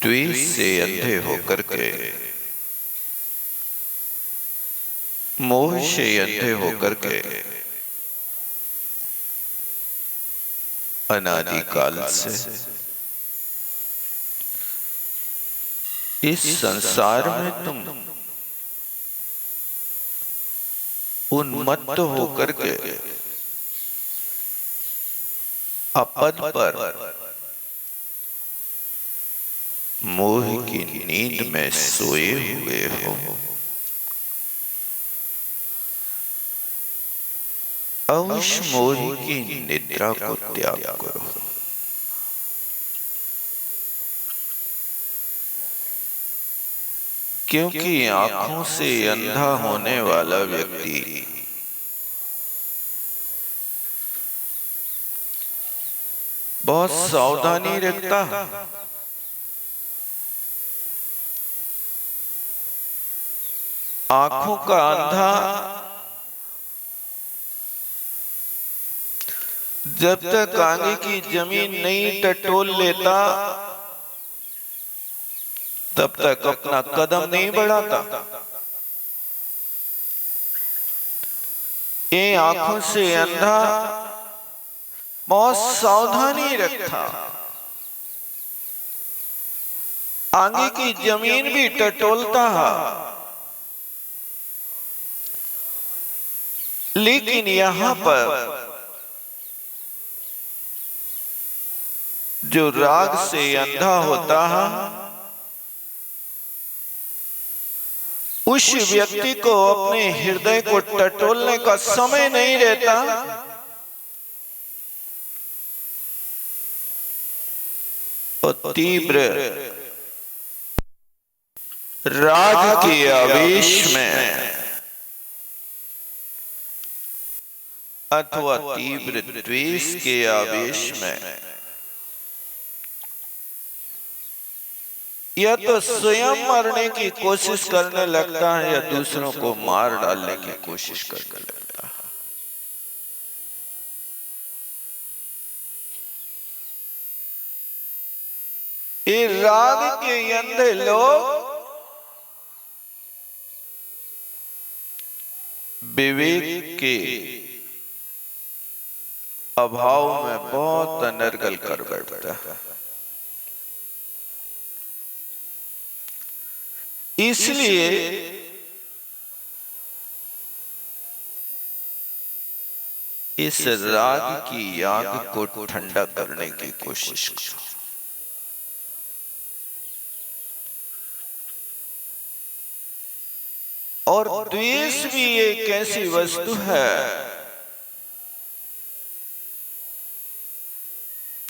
द्वेष से अंधे होकर के, मोह से अंधे होकर के अनादिकाल से इस संसार में तुम उन्मत्त होकर के अपद पर मोह की नींद में सोए हुए हो। अवश्य मोह की निद्रा को त्याग करो। क्योंकि आंखों से अंधा होने वाला व्यक्ति बहुत सावधानी रखता है। आंखों का अंधा जब तक आगे की जमीन नहीं टटोल लेता तब तक अपना कदम नहीं बढ़ाता। ये आंखों से अंधा बहुत सावधानी रखता, आगे की जमीन भी टटोलता है, लेकिन यहां पर जो राग से अंधा होता है उस व्यक्ति को अपने हृदय को टटोलने का समय नहीं रहता। और तीव्र राग के आवेश में अथवा तीव्र द्वेष के आवेश में या तो स्वयं मरने की कोशिश करने लगता है या दूसरों को मार डालने की कोशिश करने लगता है। ये राग के अंधे लोग विवेक के अभाव में बहुत अनर्गल कर बैठता है। इसलिए इस राग की आग को ठंडा करने की कोशिश करो। और द्वेष भी एक ऐसी वस्तु है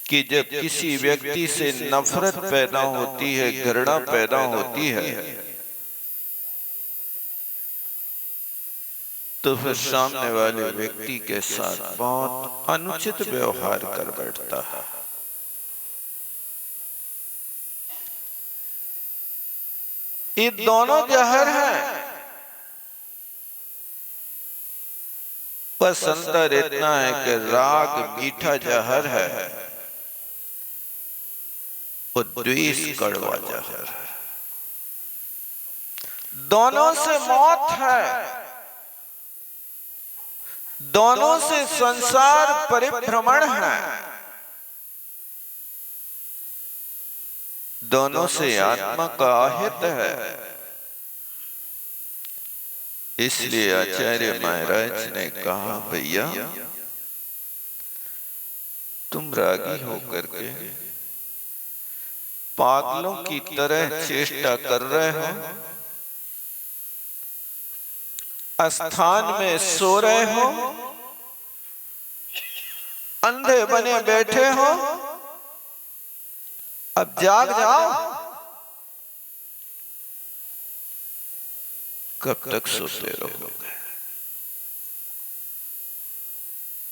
कि जब किसी व्यक्ति से नफरत पैदा होती है, घृणा पैदा होती है, तो फिर सामने वाले व्यक्ति के साथ बहुत अनुचित व्यवहार कर बैठता है। ये दोनों जहर हैं, बस अंतर इतना है कि राग मीठा जहर है और द्वेष कड़वा जहर है। दोनों से मौत है, दोनों से संसार परिभ्रमण है, दोनों से आत्मा का अहित है। इसलिए आचार्य महाराज ने कहा, भैया तुम रागी होकर के पागलों की तरह चेष्टा कर रहे हो, स्थान में सो रहे हो, अंधे बने बैठे हो, अब जाग जाओ। कब तक सोते रहोगे?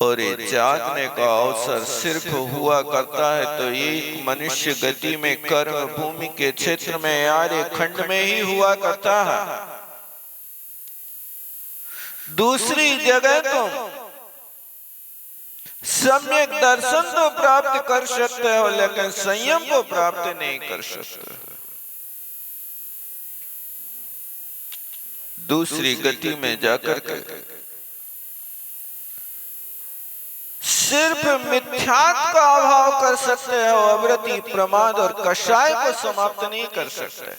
और ये जागने का अवसर सिर्फ हुआ करता है तो एक मनुष्य गति में कर्म भूमि के क्षेत्र में आर्य खंड में ही हुआ करता है। दूसरी जगह तुम सम्यक दर्शन तो प्राप्त कर सकते हो, लेकिन संयम को प्राप्त नहीं कर सकते। दूसरी गति में जाकर के सिर्फ मिथ्यात्व का अभाव कर सकते हो, अवृत्ति, प्रमाद और कषाय को समाप्त नहीं कर सकते।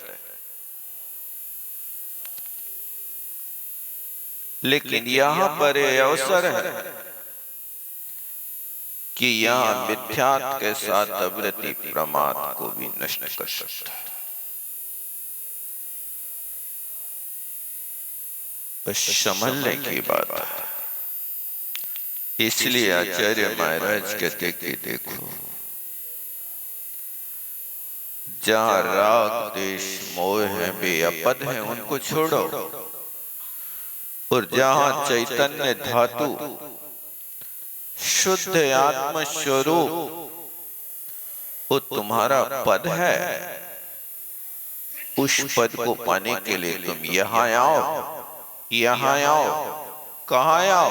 लेकिन यहां पर यह अवसर है कि यहां मिथ्यात्व के साथ अवृत्ति, प्रमाद को भी नष्ट कर सकता है। बस समझने की बात है। इसलिए आचार्य महाराज कहते कि देखो, जहां राग, द्वेष, मोह है, वे अपद है, उनको छोड़ो। और जहां चैतन्य धातु, शुद्ध आत्म स्वरूप, वो तुम्हारा पद है, उस पद को पाने के लिए तुम यहां आओ, यहां आओ। कहां आओ?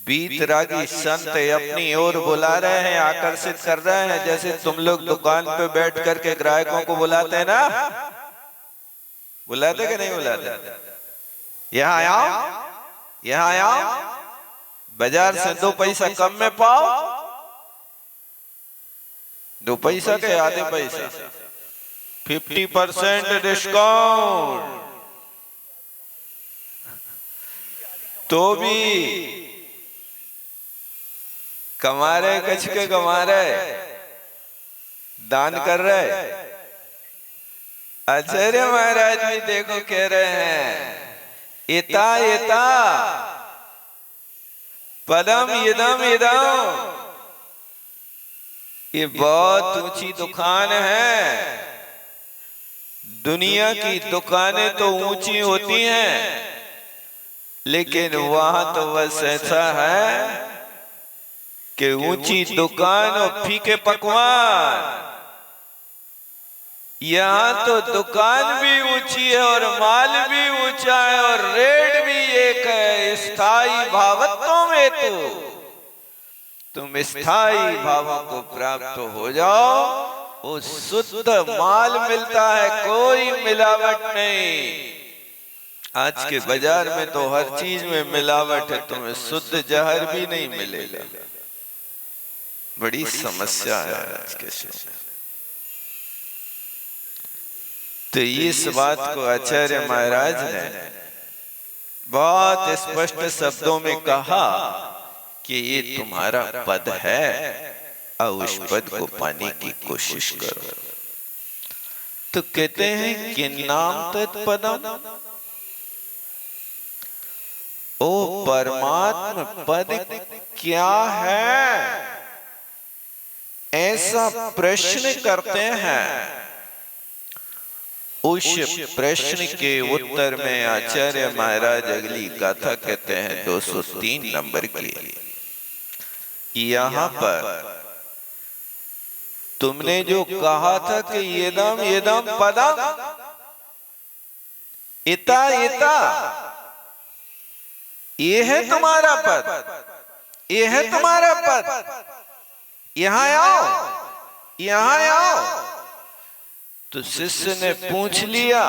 बीतरागी संत अपनी ओर बुला रहे हैं, आकर्षित कर रहे हैं। जैसे तुम लोग दुकान पे बैठ करके ग्राहकों को बुलाते हैं ना, बुलाते कि नहीं बुलाते? यहाँ आओ, यहाँ आओ, बाजार से 2 पैसा कम में पाओ, 2 पैसा के आधे पैसा, 50% डिस्काउंट। तो भी कमा रहे, कच के कमा रहे, दान कर रहे। आचार्य महाराज भी देखो कह रहे हैं, इता इता पदम इदम इदम। ये बहुत ऊंची दुकान है। दुनिया की दुकानें तो ऊंची होती हैं, लेकिन वहां तो बस ऐसा है कि ऊंची दुकान और फीके पकवान। यहाँ तो दुकान भी ऊंची है और माल भी ऊंचा है और रेट भी एक है। स्थायी भावत्व में तो तुम स्थायी भावों को प्राप्त हो जाओ, वो शुद्ध माल मिलता है, कोई मिलावट नहीं। आज के बाजार में तो हर चीज में मिलावट है, तुम्हें शुद्ध जहर भी नहीं मिलेगा। बड़ी समस्या है आज के समय। तो इस बात को आचार्य महाराज ने बहुत स्पष्ट शब्दों में कहा कि ये तुम्हारा पद है और उस पद को पाने की कोशिश करो। तो कहते हैं कि नाम तत्पदम, ओ परमात्म पद क्या है, ऐसा प्रश्न करते हैं। उस प्रश्न के उत्तर में आचार्य महाराज अगली गाथा कहते हैं 203 नंबर की। यहाँ पर तुमने जो कहा था कि येदम येदम पदम इता इता, ये है तुम्हारा पद, ये है तुम्हारा पद, यहां आओ, यहां आओ। तो शिष्य ने पूछ लिया,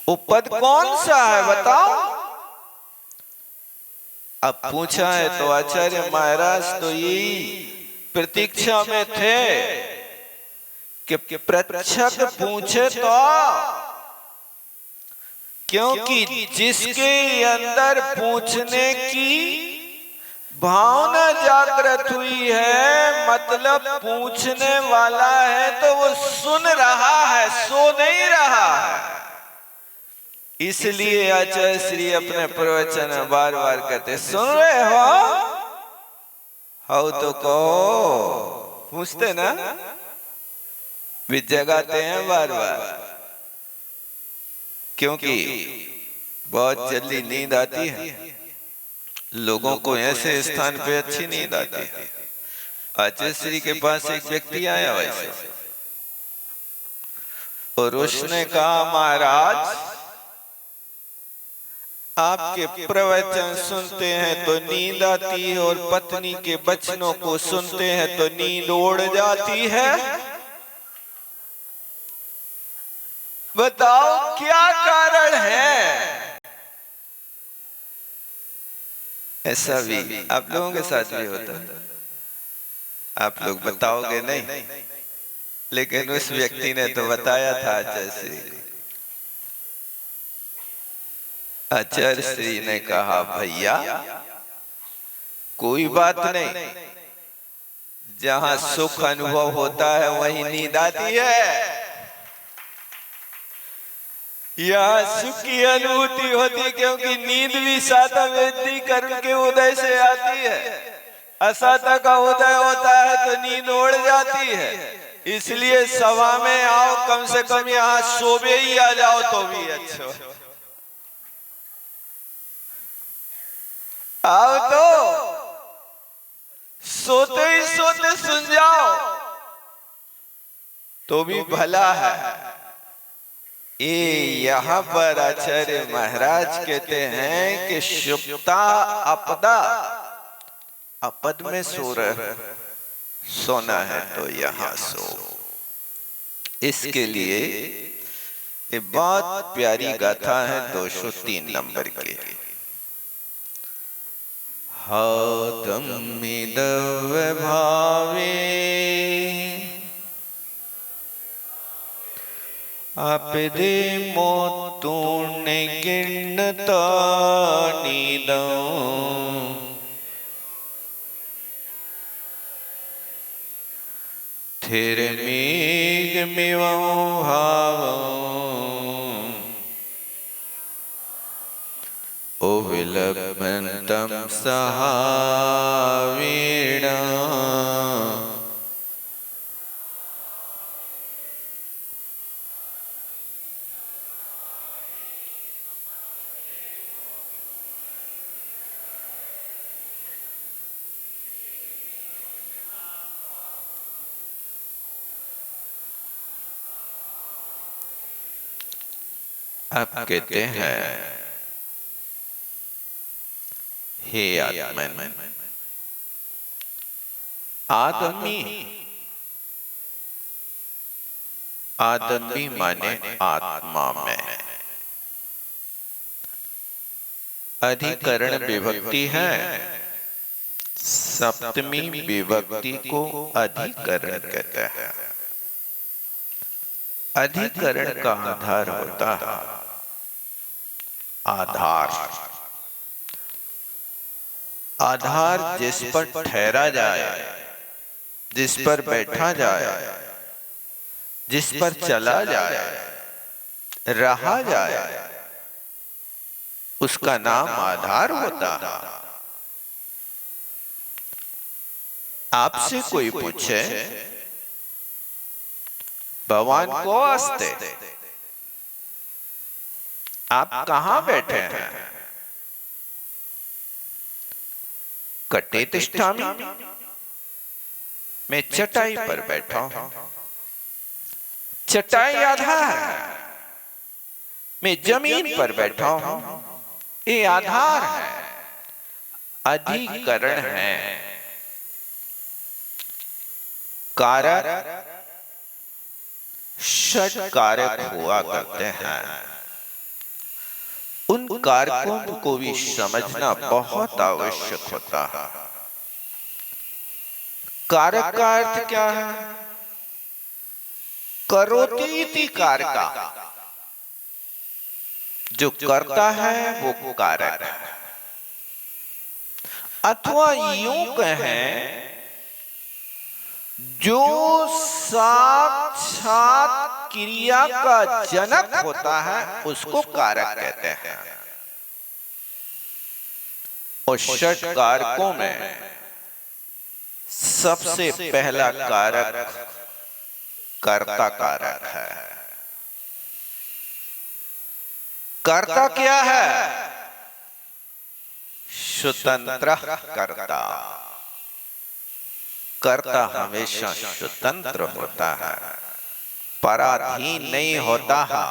वो पद कौन सा है बताओ। अब पूछा है तो आचार्य महाराज तो यही प्रतीक्षा में थे कि प्रच्छक पूछे तो, क्योंकि जिसके अंदर पूछने की भावना जागृत हुई है, मतलब पूछने वाला है, तो वो सुन रहा है, सो नहीं रहा है। इसलिए आचार्य श्री अपने प्रवचन में बार बार कहते, सुन रहे हो तो कहो। पूछते ना, भी जगाते हैं बार बार, क्योंकि बहुत जल्दी नींद आती है। लोगों को ऐसे स्थान पे अच्छी नींद आती है। आचार्य श्री के पास एक व्यक्ति आया वैसे, और उसने कहा, महाराज आपके प्रवचन सुनते हैं तो नींद आती है, और पत्नी के वचनों को सुनते हैं तो नींद उड़ जाती है। बताओ क्या कारण है? ऐसा भी आप लोगों के साथ भी होता है। आप लोग बताओगे नहीं, लेकिन उस व्यक्ति ने तो बताया था। जैसे आचार्य श्री ने कहा, भैया कोई बात नहीं, जहां सुख अनुभव होता है वहीं नींद आती है। यहाँ सुख की अनुभूति होती है, क्योंकि नींद भी साता वेदी कर्ण के उदय से आती है। असाता का उदय होता है तो नींद उड़ जाती है। इसलिए सभा में आओ, कम से कम यहाँ सोबे ही आ जाओ तो भी अच्छा। आओ तो सोते ही सोते सुन जाओ तो भी भला है। ये यहाँ पर आचार्य महाराज कहते हैं कि शुप्ता अपदा, अपद में सो रहे, सोना है तो यहाँ सो। इसके लिए ये बहुत प्यारी गाथा है 203 नंबर की। हादमिदव भावे आपदे मोतूने गिनता नीदों, थिर मेघ मिवं भावं, ओ विलपन्तम सहावीणा। आप कहते हैं, हे आत्मन, आदमी, आदमी माने आत्मा में। अधिकरण विभक्ति है, सप्तमी विभक्ति को अधिकरण कहते हैं। अधिकरण का आधार होता है आधार। आधार जिस पर ठहरा जाए, जिस पर बैठा जाए, जिस पर चला जाए, रहा जाए, उसका नाम आधार होता है। आपसे कोई पूछे भगवान को अस्ते, आप कहां बैठे हैं? कटे तिष्ठामि, मैं चटाई पर बैठा हूं। चटाई आधार है, मैं जमीन पर बैठा हूं, ये आधार है। अधिकरण है, कारक षट कारक हुआ करते हैं। उन कारकों को भी समझना बहुत आवश्यक होता है। कारक का अर्थ क्या है? करोति इति कारका, जो करता है वो कारक है। अथवा यूं कहें, जो साक्षात क्रिया का जनक होता है उसको कारक कहते हैं। और षट कारकों में सबसे पहला कारक कर्ता कारक है। कर्ता क्या है? स्वतंत्र कर्ता। कर्ता हमेशा स्वतंत्र होता है, पराधीन नहीं होता है।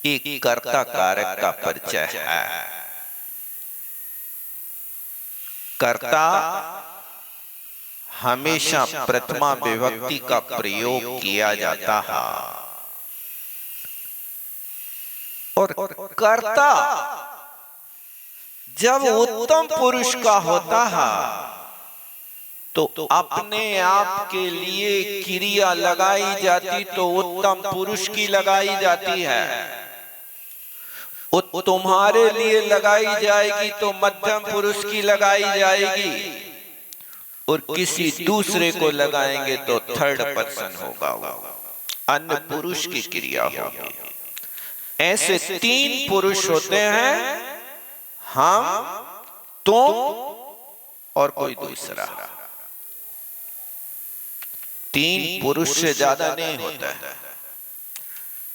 एक कर्ता कारक का परिचय है। कर्ता हमेशा प्रथमा विभक्ति का प्रयोग किया जाता है। और कर्ता जब उत्तम पुरुष का होता है तो अपने आप के लिए क्रिया लगाई जाती तो उत्तम पुरुष की लगाई जाती है, तुम्हारे लिए लगाई जाएगी तो मध्यम पुरुष की लगाई जाएगी, और किसी दूसरे को लगाएंगे तो थर्ड पर्सन होगा, अन्य पुरुष की क्रिया होगी। ऐसे तीन पुरुष होते हैं, हम, तुम और कोई दूसरा। तीन पुरुष से ज्यादा नहीं होता है,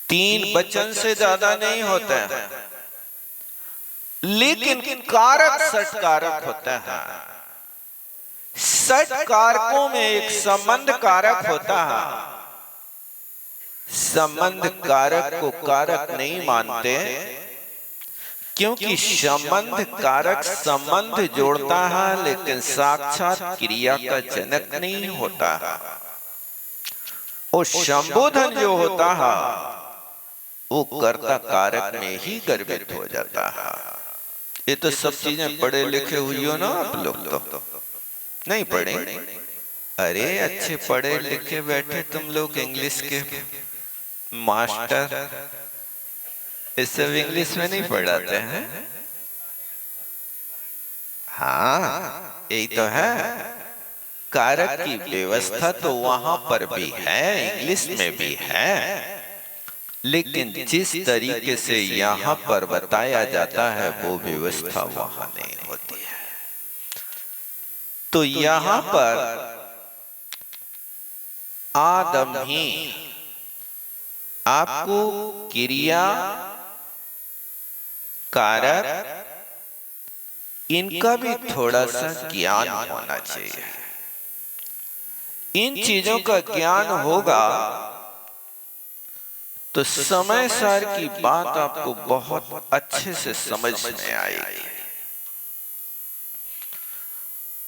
तीन वचन से ज्यादा नहीं होता है, लेकिन कारक सट कारक होता है। सट कारकों में एक संबंध कारक होता है। संबंध कारक को कारक नहीं मानते क्योंकि संबंध कारक संबंध जोड़ता है लेकिन साक्षात क्रिया का जनक नहीं होता है। और संबोधन जो होता है वो कर्ता कारक में ही गर्भित हो जाता है। ये तो सब चीजें पढ़े लिखे हुई हो ना आप लोग, तो नहीं पढ़े? अरे अच्छे पढ़े लिखे बैठे तुम लोग, इंग्लिश के मास्टर, ये सब इंग्लिश में नहीं पढ़ाते हैं? हाँ यही तो है, कारक की व्यवस्था तो वहां पर भी है, इंग्लिश में भी है, लेकिन जिस तरीके से यहाँ पर बताया जाता है वो व्यवस्था वहां नहीं होती है। तो यहाँ पर आदम ही आपको क्रिया कारक इनका भी थोड़ा सा ज्ञान होना चाहिए। इन चीजों का ज्ञान होगा तो समय सार की बात आपको बहुत अच्छे से समझ में आएगी,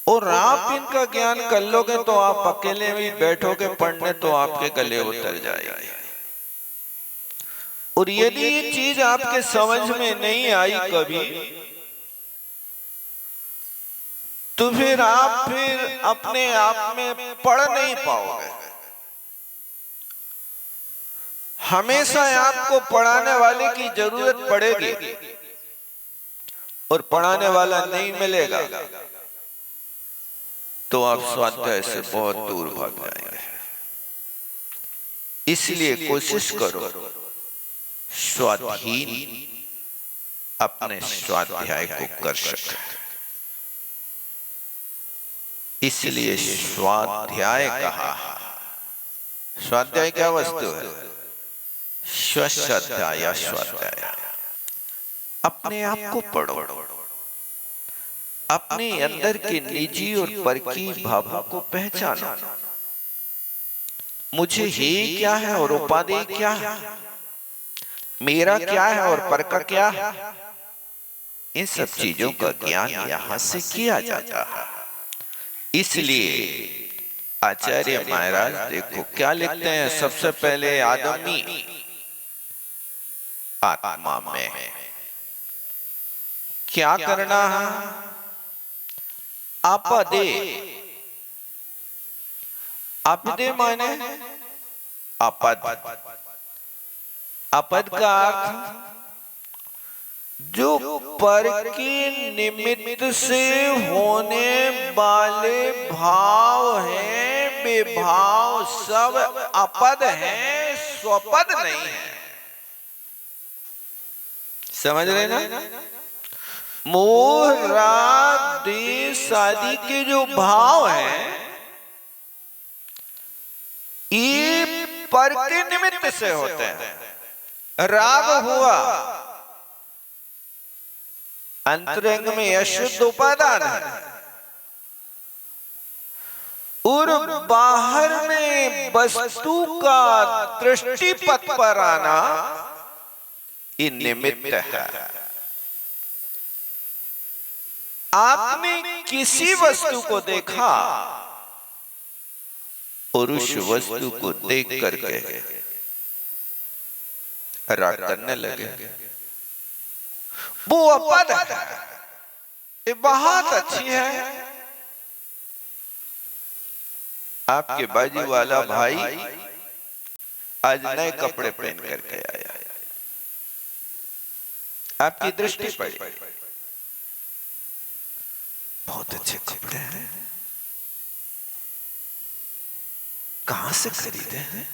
और आप इनका ज्ञान कर लोगे तो आप अकेले भी बैठोगे पढ़ने तो आपके गले उतर जाएगी। और यदि ये चीज आपके समझ में नहीं आई कभी, तो फिर आप अपने आप में पढ़ नहीं पाओगे। हमेशा आपको पढ़ाने वाले की जरूरत पड़ेगी, और पढ़ाने वाला नहीं मिलेगा तो आप स्वाध्याय से बहुत दूर भाग जाएंगे। इसलिए कोशिश करो स्वाधीन अपने स्वाध्याय को कर सके। इसलिए स्वाध्याय कहा। स्वाध्याय क्या वस्तु है? स्वाध्याय, स्वाध्याय। अपने आप को पढ़ो, अपने अंदर के निजी और परकी भावों को पहचानो। मुझे हे क्या है और उपादेय क्या है, मेरा क्या है और पर का क्या है, इन सब चीजों का ज्ञान यहां से किया जाता है। इसलिए आचार्य महाराज देखो क्या लिखते हैं, सबसे पहले आदमी आत्मा में क्या करना है? अपदे। अपदे माने अपद। अपद का अर्थ जो पर के निमित्त से होने वाले भाव हैं, विभाव सब अपद हैं, स्वपद नहीं है। समझ रहे ना? मोह राग द्वेष आदि के जो भाव हैं ये पर के निमित्त से होते हैं। राग हुआ अंतरंग में अशुद्ध उपादान है, और बाहर में वस्तु का दृष्टि पथ पर आना ये निमित्त है। आपने किसी वस्तु को देखा और उस वस्तु को देख करके राग करने लगे, वो अपद है, ये बहुत अच्छी है। आपके बाजू वाला भाई आज नए कपड़े पहन करके आया, आपकी दृष्टि पड़ी, बहुत अच्छे कपड़े हैं, कहां से खरीदे हैं,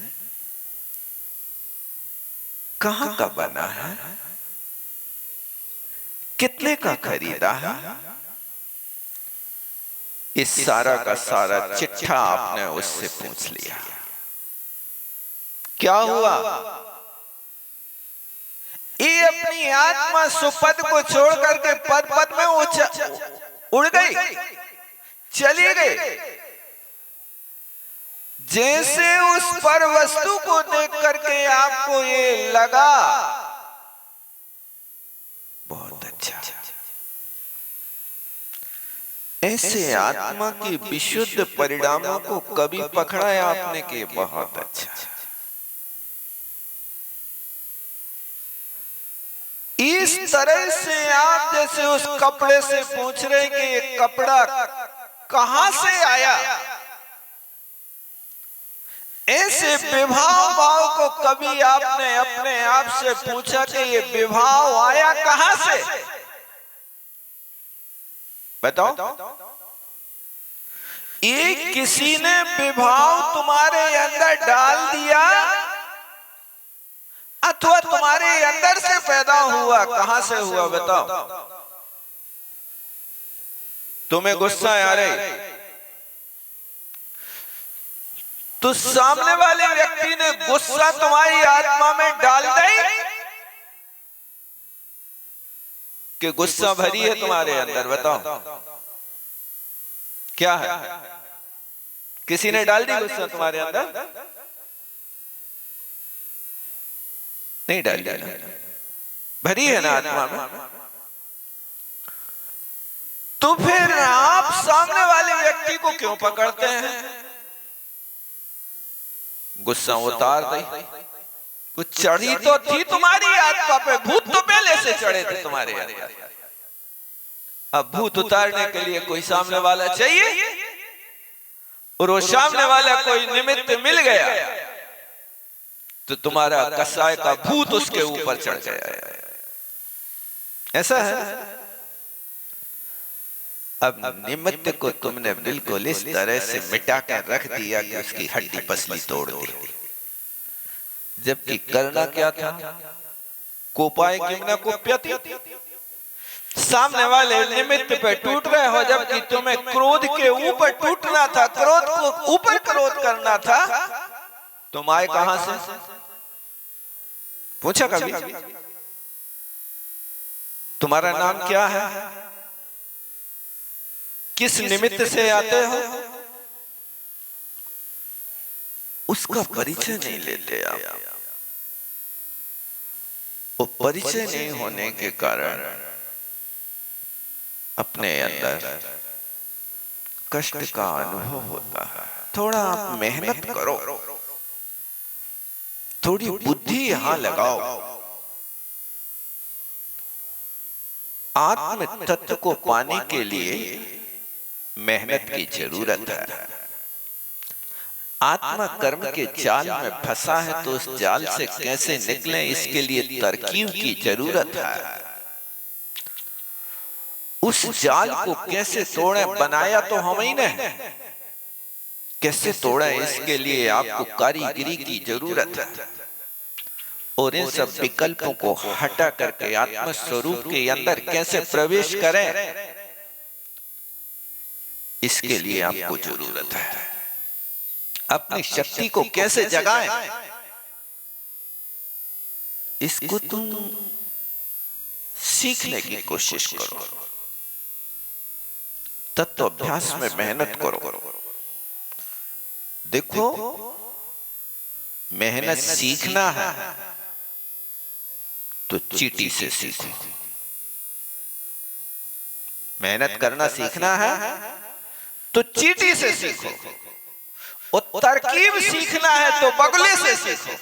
कहां का बना है, कितने का खरीदा है, इस सारा का सारा चिट्ठा आपने उससे पूछ लिया। क्या हुआ? ये अपनी आत्मा सुपद को छोड़ करके पद पद में उड़ गई, चली गई। जैसे उस पर वस्तु को देख करके आपको ये लगा बहुत अच्छा, ऐसे आत्मा की विशुद्ध परिणामों को कभी पकड़ा है आपने कि बहुत अच्छा। इस तरह से आप जैसे उस कपड़े से पूछ रहे कि ये कपड़ा कहां से आया, ऐसे विभाव भाव को कभी आपने अपने आप से पूछा कि ये विभाव आया कहां से? बताओ। ये किसी ने विभाव तुम्हारे अंदर डाल दिया अथवा तुम्हारे अंदर से पैदा हुआ? कहां से हुआ बताओ? तुम्हें गुस्सा आ रही तो सामने वाले व्यक्ति ने गुस्सा तुम्हारी आत्मा में डाल दी कि गुस्सा भरी है तुम्हारे अंदर? बताओ क्या है? किसी ने डाल दी गुस्सा तुम्हारे अंदर? नहीं डाल दी, भरी है ना आत्मा में। तो फिर आप सामने वाले व्यक्ति को क्यों पकड़ते हैं? गुस्सा उतार दी, वो चढ़ी तो थी तुम्हारी आत्मा पे, भूत तो पहले से चढ़े थे तुम्हारे अंदर। अब भूत उतारने के लिए कोई सामने वाला चाहिए, और वो सामने वाला कोई निमित्त मिल गया तो तुम्हारा कसाय का भूत उसके ऊपर चढ़ गया। ऐसा है। अब निमित्त को तुमने बिल्कुल इस तरह से मिटा कर रख दिया कि उसकी हड्डी पसली तोड़ दी, जबकि करना क्या था? कोपाय किम्ना कोप्यति, सामने वाले निमित्त पे टूट रहे हो, जबकि तुम्हें क्रोध के ऊपर टूटना था, क्रोध को ऊपर क्रोध करना था। तुम आए कहां से? पूछा कभी? तुम्हारा नाम क्या है? किस निमित्त से आते हो? उसका परिचय नहीं लेते आप। वो परिचय नहीं होने के कारण अपने अंदर कष्ट का अनुभव होता है। थोड़ा आप मेहनत करो, थोड़ी बुद्धि यहां लगाओ, आत्म तत्व को पाने के लिए मेहनत की जरूरत है। आत्मा कर्म के जाल में फंसा है तो उस जाल से कैसे निकलें, इसके लिए तरकीब की जरूरत है। उस जाल को कैसे तोड़े, बनाया तो हम ही ने, कैसे तोड़े इसके लिए आपको कारीगरी की जरूरत है। और इन सब विकल्पों को हटा करके आत्म स्वरूप के अंदर कैसे प्रवेश करें, इसके लिए आपको जरूरत है। अपनी शक्ति को कैसे जगाएं, इसको तुम सीखने की कोशिश करो, तत्व अभ्यास में मेहनत करो। देखो, मेहनत सीखना है तो चींटी से सीखो। मेहनत करना सीखना है तो चींटी से सीखो, और तरकीब सीखना है तो बगुले से सीखो।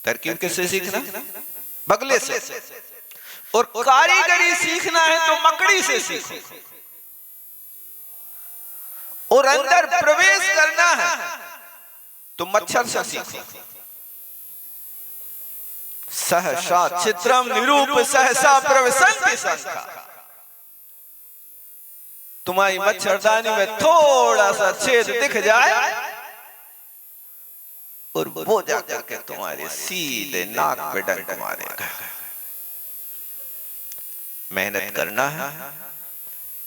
तरकीब किससे सीखना? बगले से। और कारीगरी सीखना है तो मकड़ी से सीखो, और अंदर प्रवेश करना है तो मच्छर से सीखो। सहसा चित्रम निरूप सहसा प्रवसन्ति शंखा। तुम्हारी मच्छरदानी में थोड़ा सा छेद दिख जाए और वो जाकर के तुम्हारे सीधे नाक पे डंक मारेगा। मेहनत करना है।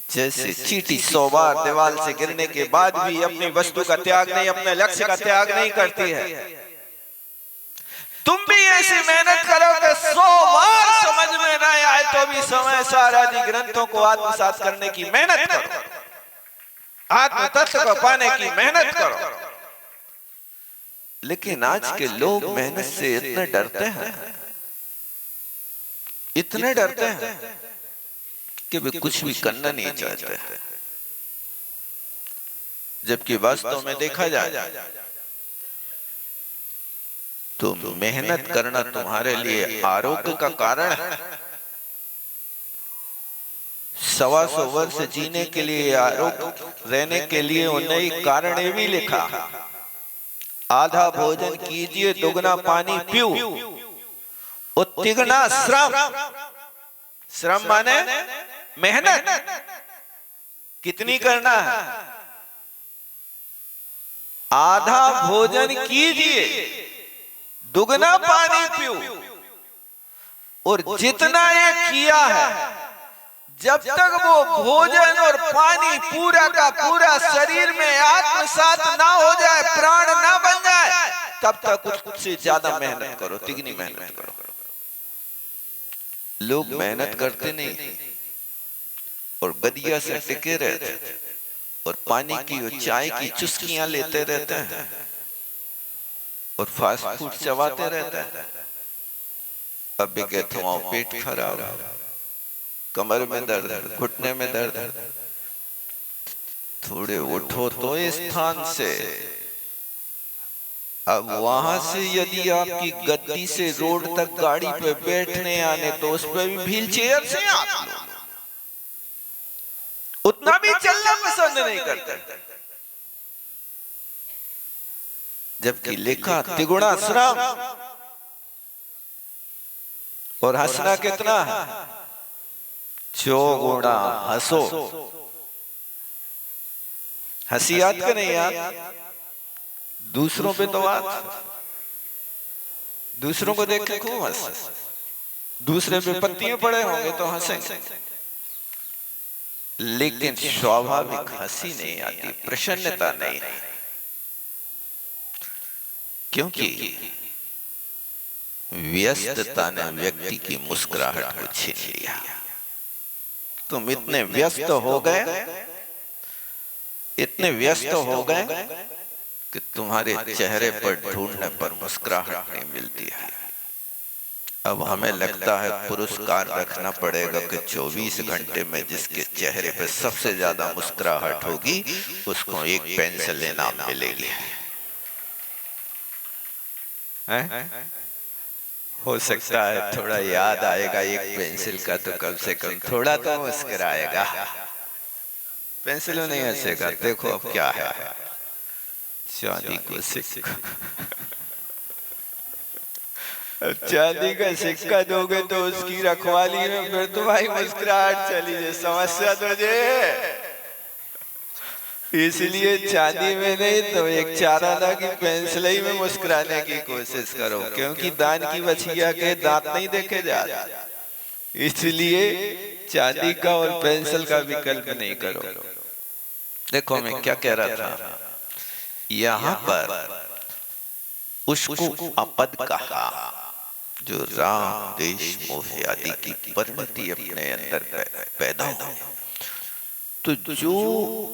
जैसे चींटी 100 बार दीवार से गिरने के बाद भी अपनी वस्तु का त्याग नहीं, अपने लक्ष्य का त्याग नहीं करती है, तुम भी ऐसी मेहनत करोगे 100 बार समझ में ना आए तो भी समय सार आदि ग्रंथों को आत्मसात करने की मेहनत करो, आत्म तत्व को पाने की मेहनत करो। लेकिन आज के लोग मेहनत से इतने डरते हैं, इतने डरते हैं कि वे कुछ भी करना नहीं चाहते। जबकि वास्तव में देखा जाए तो मेहनत करना तुम्हारे लिए आरोग्य का कारण है। 125 वर्ष जीने के लिए, आरोग्य रहने के लिए उन्हें कारण ये भी लिखा, आधा भोजन कीजिए, दुगना पानी पियो, तिगना श्रम। श्रम माने मेहनत कितनी करना है? आधा भोजन कीजिए, दुगना पानी पियो। और जितना ये किया है, जब तक वो भोजन और पानी पूरा का पूरा शरीर में आत्मसात ना हो जाए, प्राण ना बन जाए, तब तक कुछ से ज्यादा मेहनत करो, तिगनी मेहनत करो। लोग मेहनत करते नहीं और गदिया से टिके रहते और पानी की और चाय की चुस्कियां लेते रहते हैं और फास्ट फूड चबाते रहते हैं। अब भी कहते हो पेट खराब, कमर में दर्द, घुटने में दर्द, थोड़े उठो तो इस स्थान से। अब वहां से यदि आपकी गद्दी से रोड तक गाड़ी पे बैठने आने तो उस पे भी व्हील चेयर से आप उतना भी चलना पसंद नहीं करते। जबकि लिखा तिगुना श्रम और हंसना कितना है? 4 गुना हंसो। हंसी याद का नहीं याद, दूसरों पे तो बात, दूसरों को देख के खूब हंस, दूसरे पे पत्तियां पड़े होंगे तो हंसेंगे, लेकिन स्वाभाविक हंसी नहीं आती, प्रसन्नता नहीं है, क्योंकि व्यस्तता ने व्यक्ति की मुस्कुराहट को छीन लिया। तुम इतने व्यस्त हो गए, इतने व्यस्त हो गए कि तुम्हारे चेहरे पर ढूंढने पर मुस्कुराहट नहीं मिलती है। अब हमें लगता है पुरस्कार रखना पड़ेगा कि 24 घंटे में जिसके चेहरे पर सबसे ज्यादा मुस्कुराहट होगी उसको एक पेंसिल इनाम मिलेगी। हो सकता है थोड़ा याद आएगा एक पेंसिल का, तो कम से कम थोड़ा तो मुस्कुराएगा। पेंसिल नहीं हंसेगा। देखो अब क्या है, चांदी को सिक्का, चांदी का सिक्का दोगे तो उसकी रखवाली में फिर तुम्हारी मुस्कुराहट चली जाए, समस्या तो जे। इसलिए चांदी में नहीं तो एक 4 आना की पेंसिल ही में मुस्कुराने की कोशिश करो, क्योंकि दान की बछिया के दांत नहीं देखे जाते। इसलिए चांदी का और पेंसिल का विकल्प नहीं करो। देखो मैं क्या कह रहा था, यहाँ पर उसको अपद कहा जो राम देश मोह आदि की परिणति अपने अंदर पैदा हो। तो जो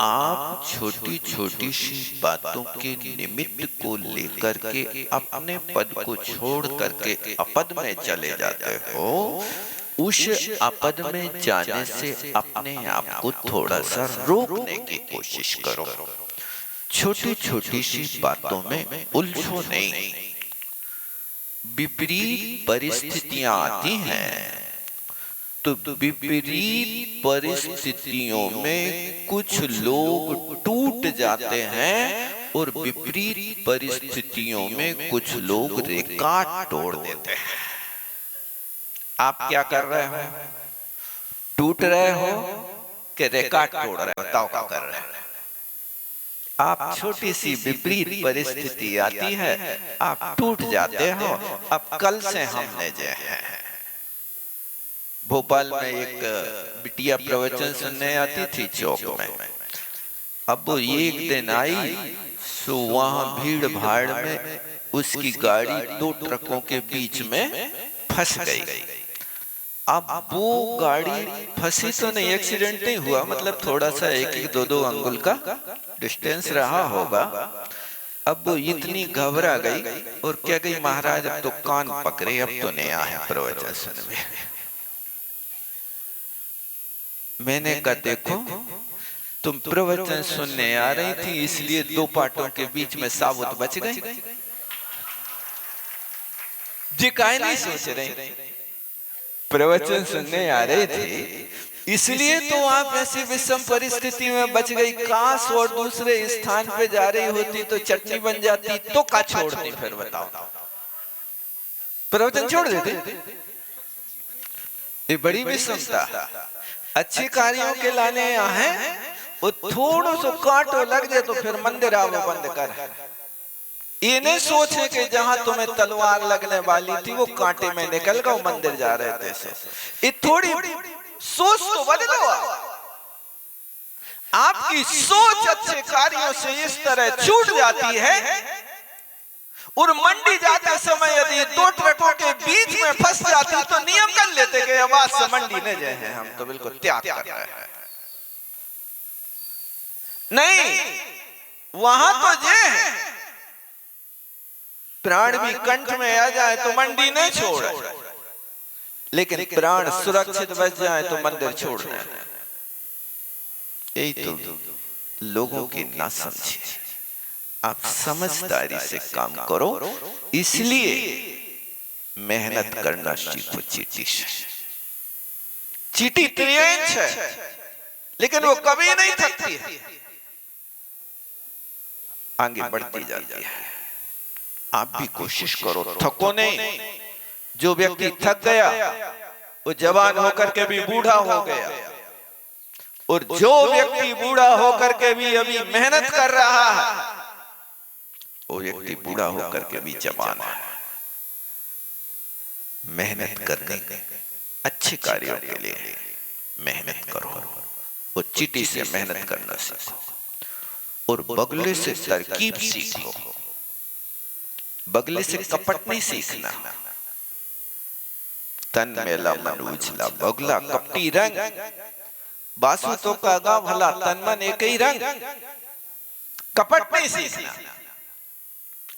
आप छोटी छोटी सी बातों के निमित्त को लेकर के अपने पद को छोड़ करके अपद में चले जाते हो, उस अपद में जाने से अपने आप को थोड़ा सा रोकने की कोशिश करो। छोटी छोटी सी बातों में उलझो नहीं। विपरीत परिस्थितियां आती हैं, तो विपरीत परिस्थितियों में कुछ लोग टूट जाते हैं और विपरीत परिस्थितियों में कुछ लोग रिकॉर्ड तोड़ देते हैं। आप क्या कर रहे हो? टूट रहे हो कि रिकॉर्ड तोड़ रहे हो? बताओ क्या कर रहे हो? आप छोटी सी विपरीत परिस्थिति आती है, आप टूट जाते हो। अब कल से हमने जो है भोपाल में एक बिटिया प्रवचन सुनने आती थी चौक में। अब वो एक दिन आई, सो वहां भीड़ भाड़ में उसकी गाड़ी दो ट्रकों के बीच में फंस गई। अब वो गाड़ी फंसी तो नहीं, एक्सीडेंट नहीं हुआ, मतलब थोड़ा सा एक दो अंगुल का डिस्टेंस रहा होगा। अब वो इतनी घबरा गई और क्या गई, महाराज अब तो कान पकड़े, अब तो नहीं आया प्रवचन सुनने। मैंने कहा देखो, तुम प्रवचन सुनने आ रही थी इसलिए दो पाटों के बीच में साबुत बच गई। जी काहे नहीं सोच रही? प्रवचन सुनने आ रहे थे इसलिए तो आप ऐसी विषम परिस्थिति में बच गई। काश और दूसरे स्थान पे जा रही होती तो चटनी बन जाती, तो का छोड़ती? फिर बताओ, प्रवचन छोड़ देते? ये बड़ी विषमता। अच्छे कार्यों के लाने यहाँ है, वो थोड़ा सा कांटो लग जाए तो फिर मंदिर आओ बंद कर। ये नहीं सोचे कि जहां तुम्हें तलवार लगने वाली थी वो कांटे में निकल गए, मंदिर जा रहे थे। ये थोड़ी सोच तो बदलो। आपकी सोच अच्छे कार्यों से इस तरह छूट जाती है और मंडी जाते समय यदि दो ट्रकों के बीच में फंस जाती तो नियम कर लेते कि आवाज से मंडी न जाए, हम तो बिल्कुल त्याग कर रहे हैं। नहीं, वहां तो ये प्राण भी कंठ में आ जाए तो मंडी नहीं छोड़, लेकिन प्राण सुरक्षित बच जाए तो मंदिर छोड़ना। यही तो लोगों की ना समझे। आप समझदारी से काम करो, इसलिए मेहनत करना सीखो। चीटी से चीटी त्रियांश है, लेकिन वो कभी नहीं थकती है, आगे बढ़ती जाती है। आप भी कोशिश करो, थको नहीं। जो व्यक्ति थक गया वो जवान होकर के भी बूढ़ा हो गया, और जो व्यक्ति बूढ़ा होकर के भी अभी मेहनत कर रहा है वो व्यक्ति बूढ़ा होकर के भी जवान है। मेहनत करने अच्छे कार्यों के लिए मेहनत करो, और चीटी से मेहनत करना सीखो, और बगले से तरकीब सीखो। बगले से कपट नहीं सीखना। तन मेला मन उजला, बगला कपटी रंग, बासु तो कागा भला, तन मन एक ही रंग। कपट नहीं सीखना,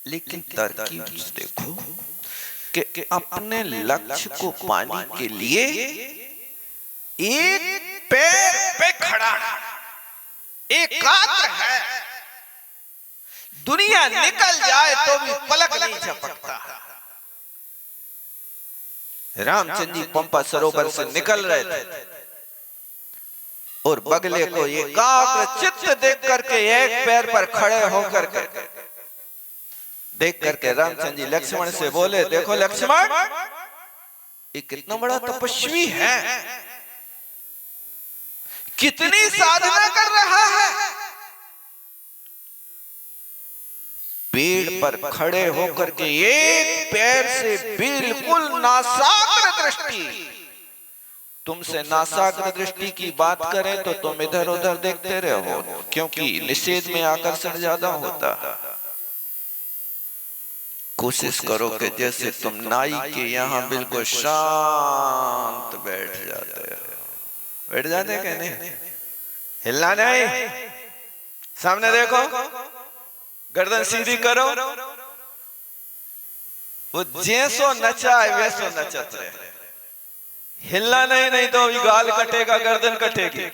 लेकिन तरकीब देखो कि अपने लक्ष्य को पाने के लिए एक पैर पे खड़ा, एकाग्र है। दुनिया निकल जाए तो भी पलक नहीं झपकता। रामचंद्र जी पंपा सरोवर से निकल रहे थे और बगले को एकाग्र चित्त देख करके एक पैर पर खड़े होकर के देख करके रामचंद्र जी लक्ष्मण से बोले, देखो लक्ष्मण, ये कितना बड़ा तपस्वी है, कितनी साधना कर रहा है। पेड़ पर खड़े होकर के एक पैर से बिल्कुल नासाग्र दृष्टि, तुमसे नासाग्र दृष्टि की बात करें तो तुम इधर उधर देखते रहो, क्योंकि निषेध में आकर्षण ज्यादा होता। कोशिश करो कि जैसे तुम नाई के यहाँ बिल्कुल शांत बैठ जाते हो। बैठ जाते कि नहीं? हिलना नहीं, सामने देखो, गर्दन सीधी करो। वो जैसो नचा है वैसो नचत रहे, हिलना नहीं, नहीं तो गाल कटेगा, गर्दन कटेगी।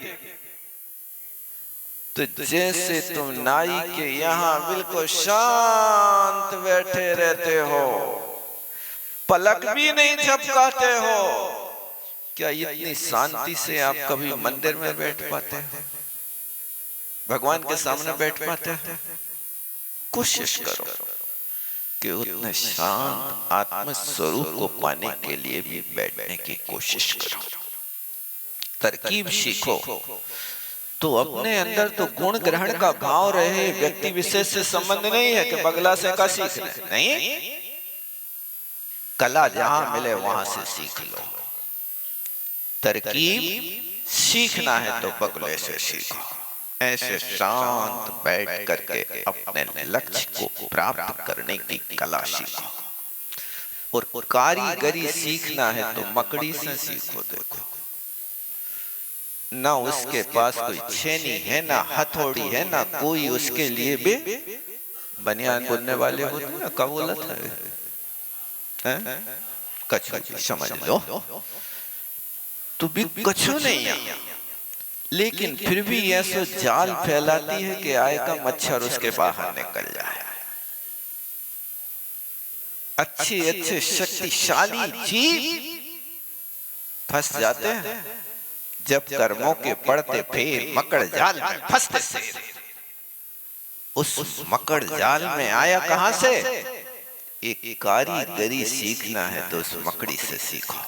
तो जैसे तुम नाई के यहाँ बिल्कुल शांत बैठे रहते हो, पलक भी नहीं झपकाते हो। क्या इतनी शांति से आप कभी मंदिर में बैठ पाते हो? भगवान के सामने बैठ पाते हो? कोशिश करो कि उतने शांत आत्म स्वरूप को पाने के लिए भी बैठने की कोशिश करो। तरकीब सीखो तो अपने अंदर तो गुण ग्रहण का भाव रहे। व्यक्ति विशेष से संबंध नहीं है कि बगला से का सीख रहे, नहीं, कला जहां मिले वहां से सीख लो। तरकीब सीखना है तो बगले से सीखो। ऐसे शांत बैठ करके अपने लक्ष्य को प्राप्त करने की कला सीखो। और कारीगरी सीखना है तो मकड़ी से सीखो। देखो, ना उसके पास कोई छेनी है, ना हथौड़ी है, ना कोई उसके लिए भी बनियान बुनने वाले होते ना, कबूलत है, कछु समझ लो तो भी कछु नहीं है। लेकिन फिर भी ऐसा जाल फैलाती है कि आएगा मच्छर उसके बाहर निकल जाए। अच्छे अच्छे शक्तिशाली जीव फंस जाते हैं जब कर्मों के पड़ते फिर मकड़ जाल में फंसते से। उस मकड़ जाल में आया कहां से? एक कारीगरी सीखना है तो उस मकड़ी से सीखो।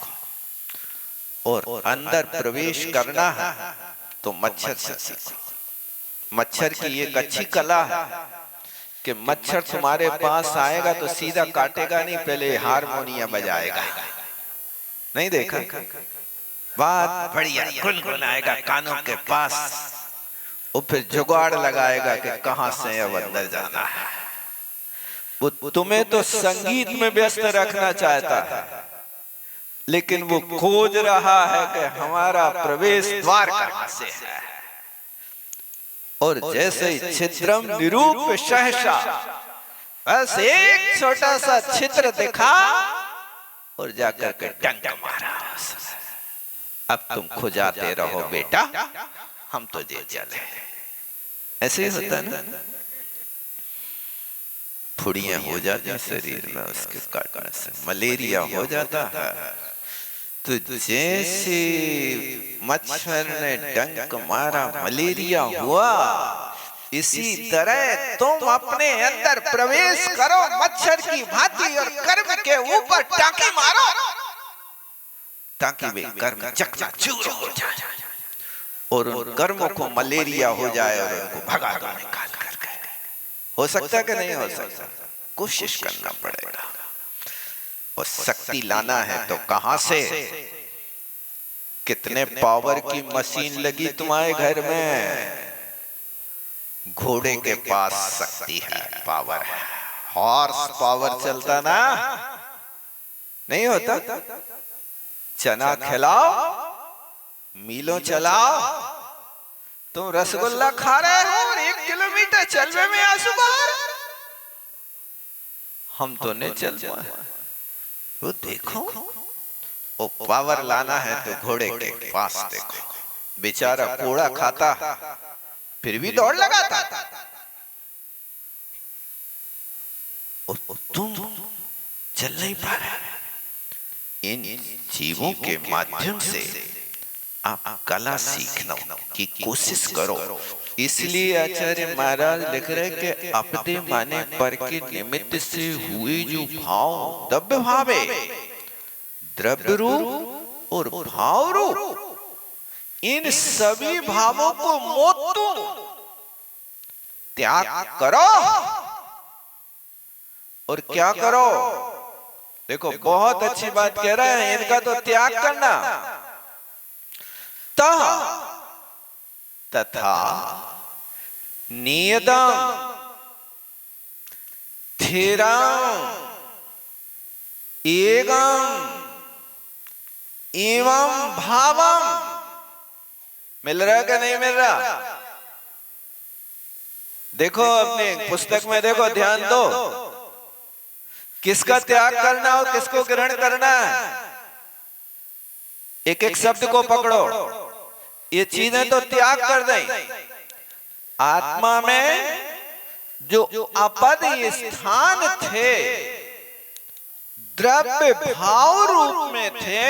और अंदर प्रवेश करना है तो मच्छर से सीखो। मच्छर की एक अच्छी कला है कि मच्छर तुम्हारे पास आएगा तो सीधा काटेगा नहीं, पहले हारमोनियम बजाएगा। नहीं देखा? बात बढ़िया गुनगुनाएगा कानों के पास, और फिर जुगाड़ लगाएगा कि कहां से अब अंदर जाना है। वो तुम्हें तो संगीत में व्यस्त रखना चाहता है, लेकिन वो खोज रहा है कि हमारा प्रवेश द्वार कहां से है। और जैसे ही छिद्रम निरूप सहसा, बस एक छोटा सा छिद्र दिखा और जाकर के डंक मारा। अब तुम खुजाते रहो बेटा, हम तो जे चले। ऐसे ही होता है ना, फुड़ियां हो जाती हैं शरीर में उसके काटने से, मलेरिया हो जाता है। तो जैसे मच्छर ने डंक मारा, मलेरिया हुआ, इसी तरह तुम अपने अंदर प्रवेश करो मच्छर की भांति और कर्म के ऊपर टांकी मारो, ताकि वे कर्म चकनाचूर हो जाए और उन कर्मों को मलेरिया हो जाए और उनको भगा दो निकाल करके। हो सकता कि नहीं हो सकता? कोशिश करना पड़ेगा। और शक्ति लाना है तो कहां से? कितने पावर की मशीन लगी तुम्हारे घर में? घोड़े के पास शक्ति है, पावर है, हॉर्स पावर चलता ना, नहीं होता? चना खिलाओ, मीलों चलाओ, तुम रसगुल्ला खा रहे हो और 1 किलोमीटर चलने में आंसू बाहर। हम तो नहीं चल पाए। वो देखो, वो पावर लाना है तो घोड़े के पास देखो, बेचारा कोड़ा खाता फिर भी दौड़ लगाता। तुम चल नहीं पा रहे। इन जीवों के माध्यम से आप कला सीखना की कोशिश करो। इसलिए आचार्य महाराज लिख रहे कि अपने माने पर के निमित्त से हुए जो भाव, द्रव्य भाव है, द्रव्य रूप और भाव रूप, इन सभी भावों को मोत तुम त्याग करो। और क्या करो? देखो, बहुत अच्छी बात कह रहे हैं, इनका तो त्याग करना। तथा नियतम स्थिरम एवं भावम। मिल रहा कि नहीं मिल रहा? देखो अपने पुस्तक में देखो, ध्यान दो, किसका त्याग करना और किसको ग्रहण करना है। एक एक शब्द को पकड़ो, ये चीजें तो त्याग कर दें। आत्मा में जो अपद स्थान थे, द्रव्य भाव रूप में थे,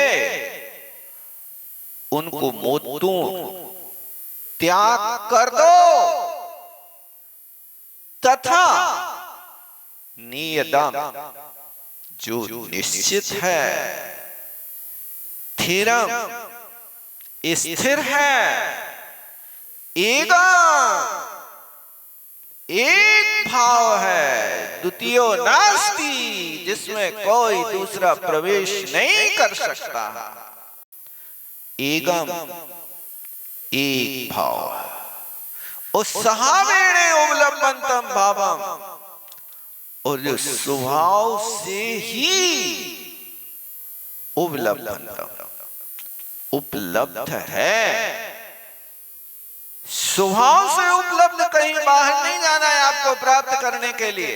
उनको मोतून त्याग कर दो तथा नियतम जो निश्चित है, स्थिरम स्थिर है, एकम एक भाव है, द्वितीयो नास्ति जिसमें कोई दूसरा प्रवेश नहीं कर सकता, एकम एक भाव। उत्साहेण उपलब्धंतम भावम, और जो स्वभाव से ही उपलब्धंतम उपलब्ध है, स्वभाव से उपलब्ध, कहीं बाहर नहीं जाना है आपको प्राप्त करने के लिए।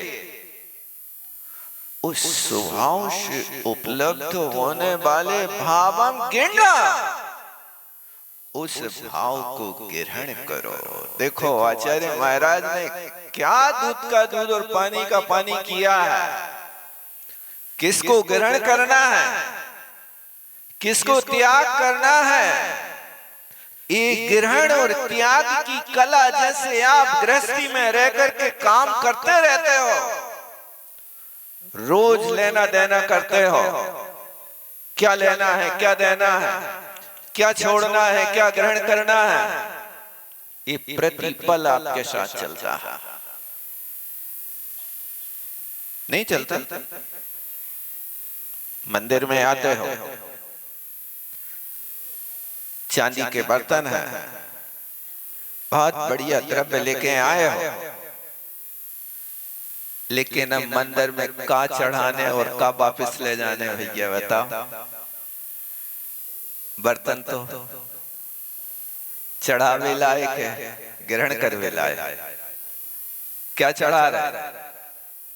उस स्वभाव से उपलब्ध होने वाले भावम गिणना, उस भाव को ग्रहण करो। देखो आचार्य महाराज ने क्या दूध का दूध और पानी का पानी किया है। किसको ग्रहण करना है, किसको त्याग करना है। ये ग्रहण और त्याग की कला, जैसे आप गृहस्थी में रह करके काम करते रहते हो, रोज लेना देना करते हो, क्या लेना है क्या देना है, क्या छोड़ना है क्या ग्रहण करना है, ये प्रतिपल आपके साथ चलता है। नहीं चलता? मंदिर में आते हो, चांदी के बर्तन है, बहुत बढ़िया द्रव्य लेके आए हो, लेकिन अब मंदिर में का चढ़ाने और का वापस ले जाने, भैया बताओ। बर्तन तो चढ़ा भी लायक है, ग्रहण कर भी लायक। क्या चढ़ा रहे?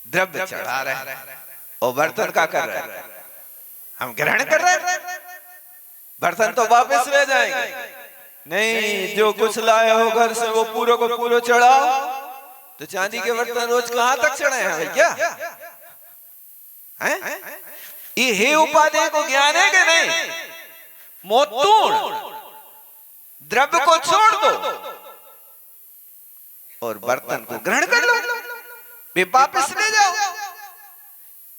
द्रव्य चढ़ा रहे, और बर्तन का कर रहे? हम ग्रहण कर रहे हैं। बर्तन तो वापस ले जाएंगे। नहीं, जो कुछ लाए हो घर से वो पूरे को पूरे चढ़ाओ। तो चांदी के बर्तन रोज कहां तक चढ़े हैं भैया? ये हे उपाधि को ज्ञान है कि नहीं? मोतून द्रव्य को छोड़ दो और बर्तन को ग्रहण कर लो, वे वापस ले जाओ।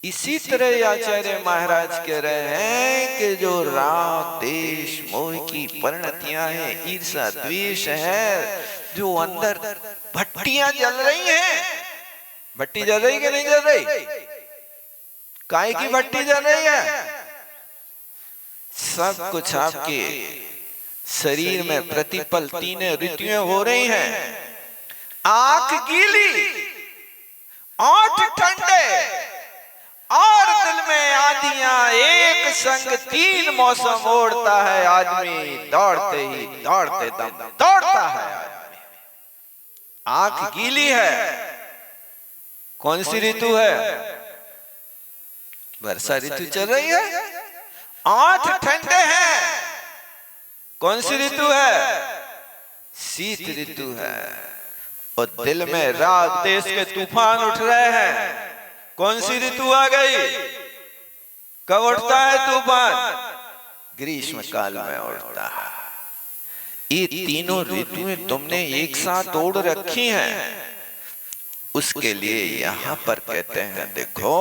इसी तरह आचार्य महाराज कह रहे हैं कि जो राग देश मोह की परिणतियां हैं, ईर्षा द्वेष है, जो अंदर भट्टियां जल रही हैं। भट्टी जल रही कि नहीं जल रही? काय की भट्टी जल रही है? सब कुछ आपके शरीर में प्रतिपल तीन ऋतुएं हो रही हैं। आंख गीली, आंख ठंडे और दिल में आंधियां एक संग, तीन मौसम ओढ़ता है आदमी, दौड़ते ही दौड़ते दम दौड़ता है आदमी। आंख गीली है, कौन सी ऋतु है? वर्षा ऋतु चल रही है। आंख ठंडे हैं, कौन सी ऋतु है? शीत ऋतु है। और दिल में राग देश के तूफान उठ रहे हैं, कौन सी ऋतु आ गई? कब उठता है तूफान? ग्रीष्म काल में उठता है। ये तीनों ऋतुएं तुमने एक साथ ओढ़ रखी हैं। उसके लिए यहाँ पर कहते हैं, देखो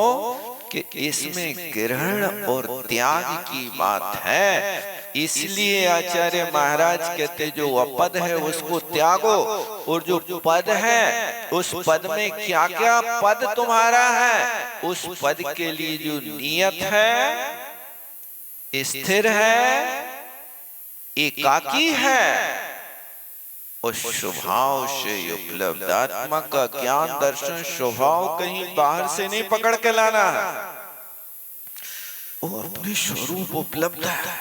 कि इसमें ग्रहण और त्याग की बात है। इसलिए आचार्य महाराज कहते जो अपद है उसको त्यागो, और जो पद है उस पद में क्या क्या पद तुम्हारा है, उस पद के लिए जो नियत है, स्थिर है, एकाकी है, उस स्वभाव से उपलब्धात्मक का ज्ञान दर्शन स्वभाव कहीं बाहर से नहीं पकड़ के लाना है, वो अपने स्वरूप उपलब्ध है।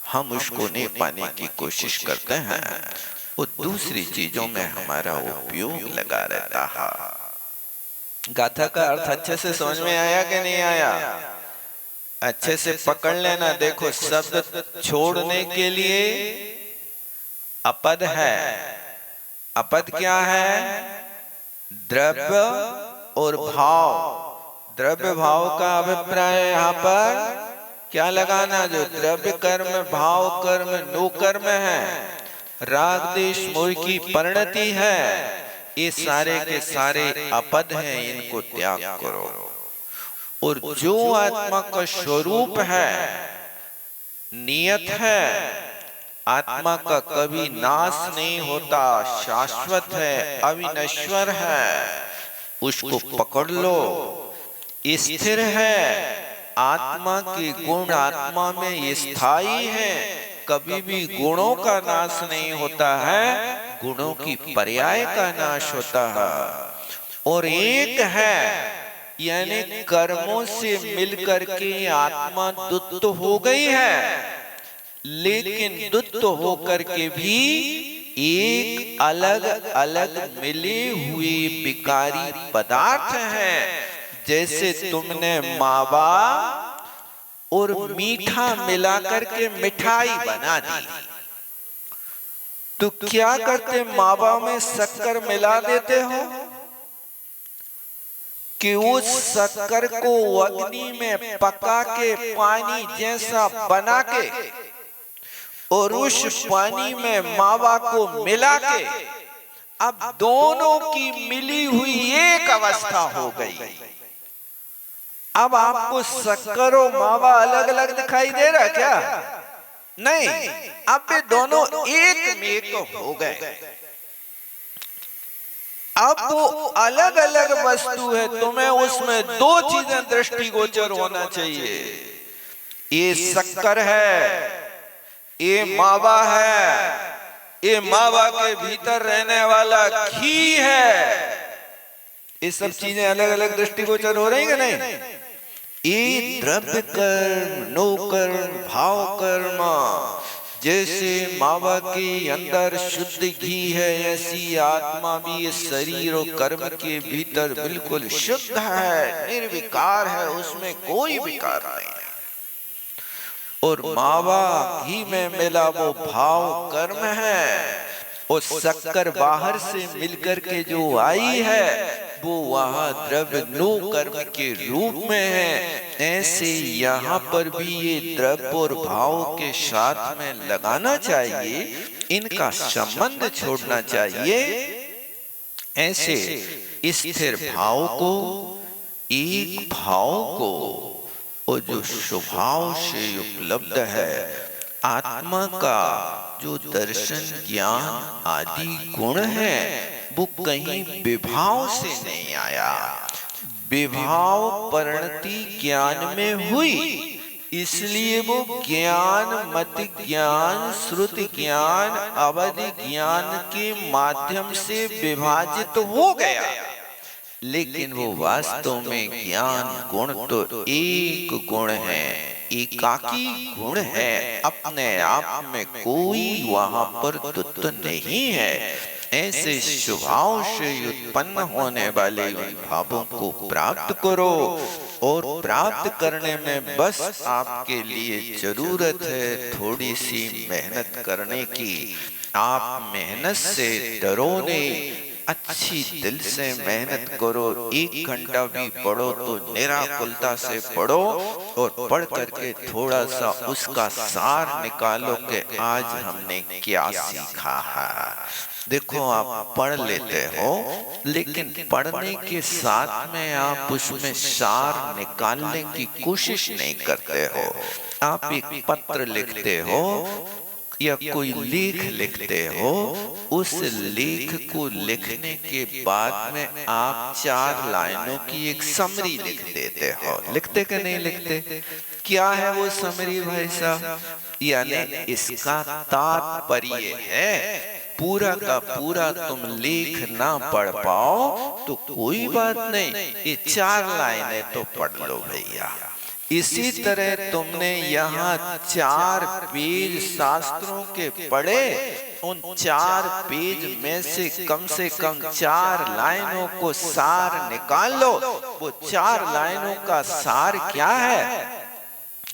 हम उसको नहीं पाने की कोशिश करते हैं, वो दूसरी चीजों में हमारा उपयोग लगा रहता है। गाथा का अर्थ अच्छे से समझ में आया कि नहीं आया? अच्छे से पकड़ लेना। देखो, शब्द छोड़ने के लिए अपद है। अपद क्या है? द्रव्य और भाव द्रव्य भाव का अभिप्राय यहाँ पर क्या लगाना? जो द्रव्य कर्म, भाव कर्म, नो कर्म है, राग देश मोह की परिणति है, ये सारे के सारे अपद हैं, इनको त्याग करो। और जो आत्मा का स्वरूप है, नियत है, आत्मा का कभी नाश नहीं होता, शाश्वत है, अविनश्वर है, उसको पकड़ लो। स्थिर है, आत्मा के गुण आत्मा में स्थायी है, कभी भी गुणों का नाश नहीं होता है, गुणों की पर्याय का नाश होता है। और एक है, यानी कर्मों से मिलकर के आत्मा दुत्त हो गई है, लेकिन दुत्त होकर के भी एक अलग अलग मिले हुए विकारी पदार्थ हैं। जैसे तुमने मावा और मीठा मिलाकर के मिठाई बना दी, तो क्या करते? मावा में शक्कर मिला देते हो कि उस शक्कर को अग्नि में पका के पानी जैसा बना के और उस पानी में मावा को मिला के अब दोनों की मिली हुई एक अवस्था हो गई। अब आपको शक्कर और मावा अलग अलग दिखाई दे रहा है क्या? नहीं, अब ये दोनों एक में तो हो गए। अब वो अलग अलग वस्तु है, तुम्हें उसमें दो चीजें दृष्टिगोचर होना चाहिए। ये शक्कर है, ये मावा है, ये मावा के भीतर रहने वाला घी है। ये सब चीजें अलग अलग दृष्टिगोचर हो रही है कि नहीं? ये द्रव्य कर्म, नो कर्म, भाव कर्म, जैसे मावा के अंदर शुद्ध घी है, ऐसी आत्मा भी इस शरीर और कर्म के भीतर बिल्कुल शुद्ध है, निर्विकार है, उसमें कोई विकार नहीं है। और मावा घी में मिला वो भाव कर्म है, और शक्कर बाहर से मिलकर के जो आई है वो वहां द्रव्य नो कर्म के रूप में है। ऐसे यहाँ पर भी ये द्रव्य और भाव के साथ में लगाना चाहिए, इनका संबंध छोड़ना चाहिए। ऐसे स्थिर भाव को, एक भाव को, और जो स्वभाव से उपलब्ध है आत्मा का जो दर्शन ज्ञान आदि गुण है, वो कहीं विभाव से नहीं आया। विभाव परिणति ज्ञान में हुई, इसलिए वो ज्ञान, मति ज्ञान, श्रुति ज्ञान, अवधि ज्ञान के माध्यम से विभाजित हो गया। लेकिन वो वास्तव में ज्ञान गुण तो एक गुण है, एकाकी गुण है, अपने आप में कोई वहां पर द्वैत नहीं है। ऐसे स्वभाव से उत्पन्न होने वाले उन भावों को प्राप्त करो, और प्राप्त करने में बस आपके लिए जरूरत है थोड़ी सी मेहनत करने की। आप मेहनत से डरो नहीं, अच्छी दिल से मेहनत करो। 1 घंटा भी पढ़ो तो निराकुलता से पढ़ो, और पढ़ करके थोड़ा सा उसका सार निकालो कि आज हमने क्या सीखा है। देखो, आप पढ़ लेते हो, लेकिन पढ़ने के साथ में आप उसमें सार निकालने की कोशिश नहीं करते हो। आप एक पत्र लिखते हो या कोई लेख लिखते हो, उस लेख को लिखने के बाद में आप 4 लाइनों की एक समरी लिख देते हो। लिखते कि नहीं लिखते? क्या है वो समरी भाई साहब? यानी इसका तात्पर्य है, पूरा का पूरा तुम लेख ना पढ़ पाओ तो कोई बात नहीं, ये 4 लाइनें तो पढ़ लो भैया। इसी तरह तुमने यहाँ 4 पेज शास्त्रों के पढ़े, उन 4 पेज में से कम 4 लाइनों को सार निकाल लो। वो 4 लाइनों का सार क्या है?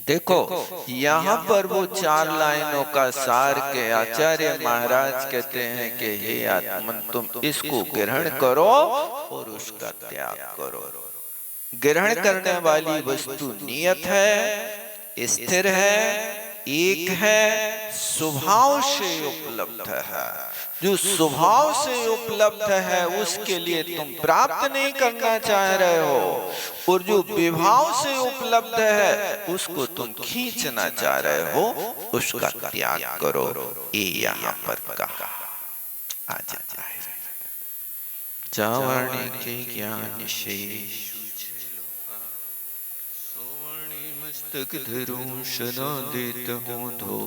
देखो, यहाँ पर वो 4 लाइनों का सार के आचार्य महाराज कहते हैं कि हे आत्मन, तुम इसको ग्रहण करो और उसका त्याग करो। ग्रहण करने वाली वस्तु नियत है, स्थिर है, एक है, स्वभाव से उपलब्ध है। जो स्वभाव से उपलब्ध है उसके लिए तुम प्राप्त नहीं करना चाह रहे हो, और जो विभाव से उपलब्ध है उसको तुम खींचना चाह रहे हो, उसका त्याग करो। ये यहाँ पर कहा। आ जाए जावर्ण के ज्ञान से मस्तक धरूं सदा देत हूँ धो,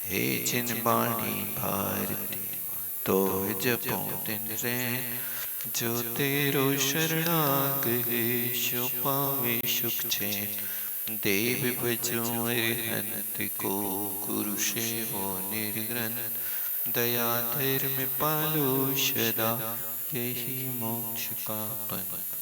हे जिन बाणी भारती तो जपो तिन रे, जो तेरो शरणागत सो पावे सुख चैन। देव भजो अरिहंत को गुरु सेवो निर्ग्रंथ, दया धर्म पालो सदा यही मोक्ष का पंथ।